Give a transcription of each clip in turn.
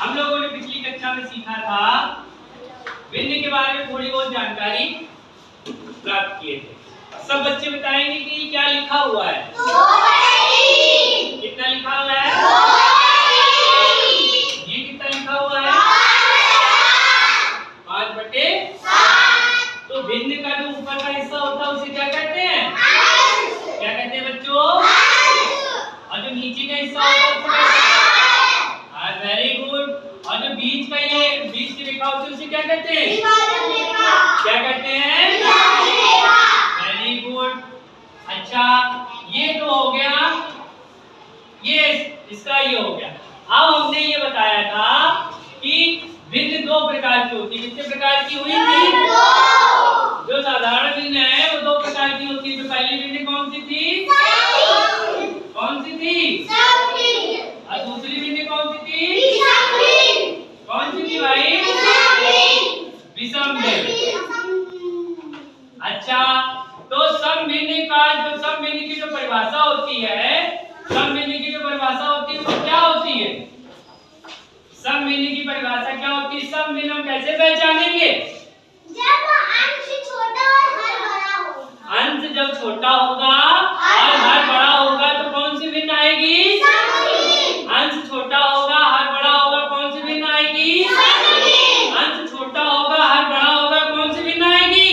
हम लोगों ने पिछली कक्षा में सीखा था, भिन्न के बारे में थोड़ी बहुत जानकारी प्राप्त किए थे। सब बच्चे बताएंगे कि क्या लिखा हुआ है। कितना लिखा हुआ है? ये कितना लिखा हुआ है? 5/7। तो भिन्न का जो ऊपर का हिस्सा होता है उसे क्या कहते हैं? क्या कहते हैं बच्चों? और जो नीचे का हिस्सा होता है उसे वेरी गुड। और जो बीच का ये बीच की रेखा होती है उसे क्या कहते हैं? क्या कहते हैं? Very good. अच्छा, ये तो हो गया, ये इसका ये हो गया। अब हमने ये बताया था कि भिन्न 2 प्रकार की होती है। कितने प्रकार की हुई थी? जो साधारण भिन्न है वो 2 प्रकार की होती है। जो पहली भिन्न कौन सी थी? कौन सी थी? और दूसरी भिन्न कौन सी थी? कौन सी थी भाई? विषम भिन्न। अच्छा, तो सम भिन्न का जो सम भिन्न की जो परिभाषा होती है, सम भिन्न की जो परिभाषा होती है वो क्या होती है? सम भिन्न की परिभाषा क्या होती है? सम भिन्न हम कैसे पहचानेंगे? जब अंश छोटा और हर बड़ा हो। अंश जब छोटा होगा और हर बड़ा होगा तो कौन सी भिन्न आएगी? अंश छोटा होगा हर बड़ा होगा, कौन सी भिन्न आएगी? अंश छोटा होगा हर बड़ा होगा, कौन सी भिन्न आएगी?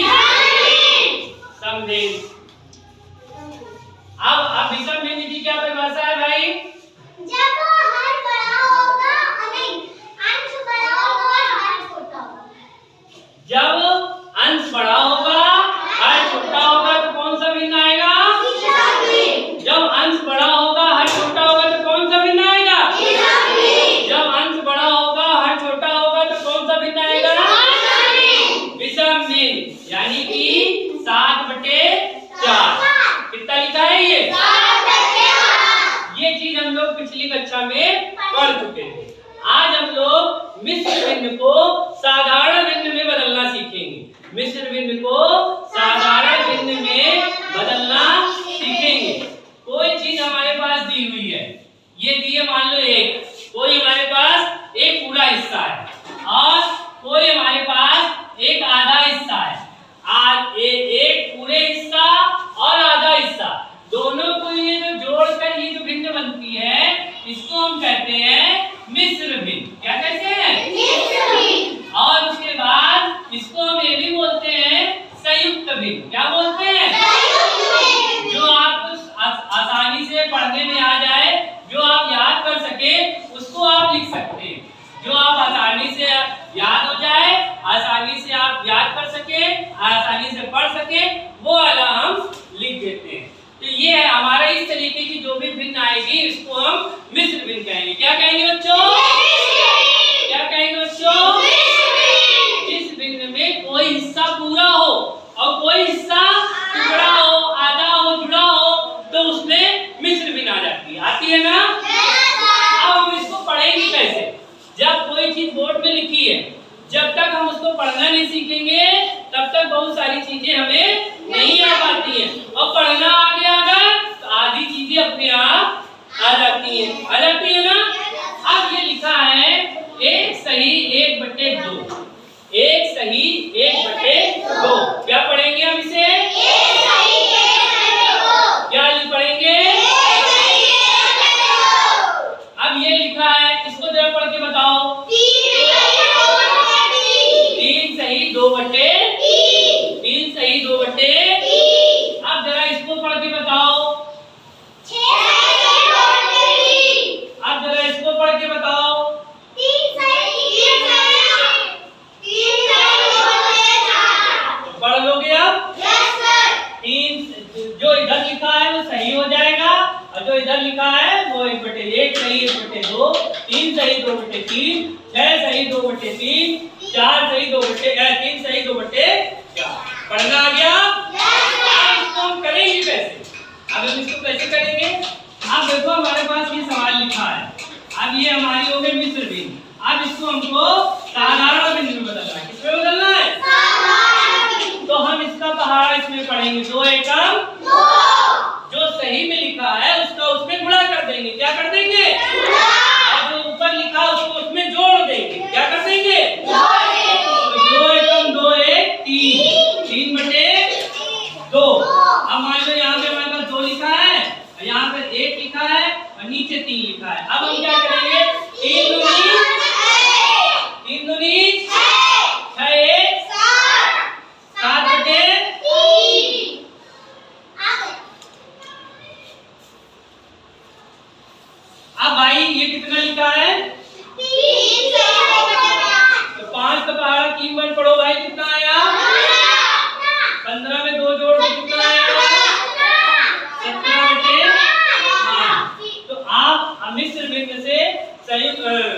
सम भिन्न। अब विषम भिन्न की क्या परिभाषा है भाई? जब हर बड़ा होगा, नहीं, अंश बड़ा होगा और हर छोटा होगा। जब अंश बड़ा होगा हर छोटा होगा तो कौन सा भिन्न आएगा? जब अंश बड़ा होगा हर छोटा होगा तो कौन सा भिन्न आएगा? जब अंश बड़ा होगा हर छोटा होगा तो कौन सा भिन्न आएगा? विषम भिन्न। यानी कि 7/4। कितना लिखा है ये? ये चीज हम लोग पिछली कक्षा में पढ़ चुके थे। आज हम लोग मिश्र भिन्न को साधारण भिन्न में बदलना सीखेंगे। मिश्र भिन्न को साधारण भिन्न में बदलना सीखेंगे। कोई चीज हमारे पास दी हुई है, ये दी है मान लो एक, कोई हमारे पास एक पूरा हिस्सा है और कोई हमारे पास एक आधा हिस्सा है। आज एक पूरे हिस्सा और आधा हिस्सा, दोनों को ये जो जोड़कर ये जो भिन्न बनती है इसको हम कहते हैं मिश्र भिन्न। क्या कहते हैं? मिश्र भिन्न। और उसके बाद इसको हम ये भी बोलते हैं संयुक्त भिन्न। क्या बोलते हैं? जो आप आसानी से पढ़ने में आ जाए, जो आप याद कर सके उसको आप लिख सकते हैं। जो आप आसानी से याद हो जाए, आसानी से आप याद कर सके, आसानी से पढ़ सके, वो वाला हम लिख देते हैं। तो ये है हमारा इस तरीके की जो भी भिन्न आएगी इसको हम मिश्र भिन्न कहेंगे। क्या कहेंगे बच्चों? क्या कहेंगे बच्चों? जिस भिन्न में कोई हिस्सा पूरा हो और कोई हिस्सा टुकड़ा हो, आधा हो, जुड़ा हो, तो उसमें मिश्र भिन्न आ जाती है। आती है ना? अब हम इसको पढ़ेंगे कैसे? जब कोई चीज बोर्ड में लिखी है, जब तक हम उसको पढ़ना नहीं सीखेंगे तब तक बहुत सारी चीजें हमें नहीं आ पाती हैं। और पढ़ना आ गया अगर तो आधी चीजें अपने आप आ जाती हैं। आ जाती है ना? अब ये लिखा है 1 सही 1/2। 1 सही 1/2। क्या पढ़ेंगे हम इसे? क्या पढ़ेंगे? अब ये लिखा है, इसको जरा पढ़ के बताओ। 3 सही 2/3। 3 सही 2/3। अब जरा इसको पढ़ के बताओ। अब जरा इसको पढ़ के बताओ। पढ़ लोगे अब? 3 जो इधर लिखा है वो सही हो जाएगा और जो इधर लिखा है वो 1/1 सही 1/2, 3 सही 2/3, 6 सही 2/3, 4 सही 3 सही 2/4। पढ़ना आ गया? अब इसको हम करेंगे कैसे? अब हम इसको कैसे करेंगे? अब देखो हमारे पास ये सवाल लिखा है। अब ये हमारी हो गई मिश्र भिन्न। अब इसको हमको साधारण भिन्न में बदलना है। किसमें बदलना है? तो हम इसका पहाड़ इसमें पढ़ेंगे 2 एकम 2। जो सही में लिखा है उसका उसमें गुणा कर देंगे। क्या कर देंगे? और जो ऊपर लिखा उसको उसमें जोड़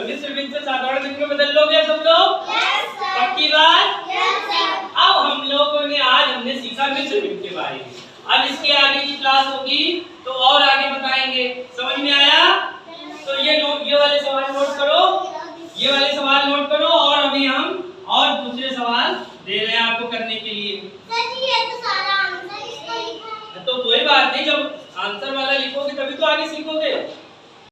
मिश्र भिन्न से साधारण भिन्न में बदल लोगे सब लोग? Yes sir. पक्की बात? Yes sir. अब हम लोगों ने आज हमने सीखा मिश्र भिन्न के बारे में। अब इसके आगे की क्लास होगी तो और आगे बताएंगे। समझ में आया? तो ये वाले सवाल नोट करो, ये वाले सवाल नोट करो, और अभी हम और दूसरे सवाल दे रहे हैं आपको करने के लिए। सर जी ये तो सारा आंसर इसका लिखा है। तो कोई बात नहीं, जब आंसर वाला लिखोगे तभी तो आगे सीखोगे।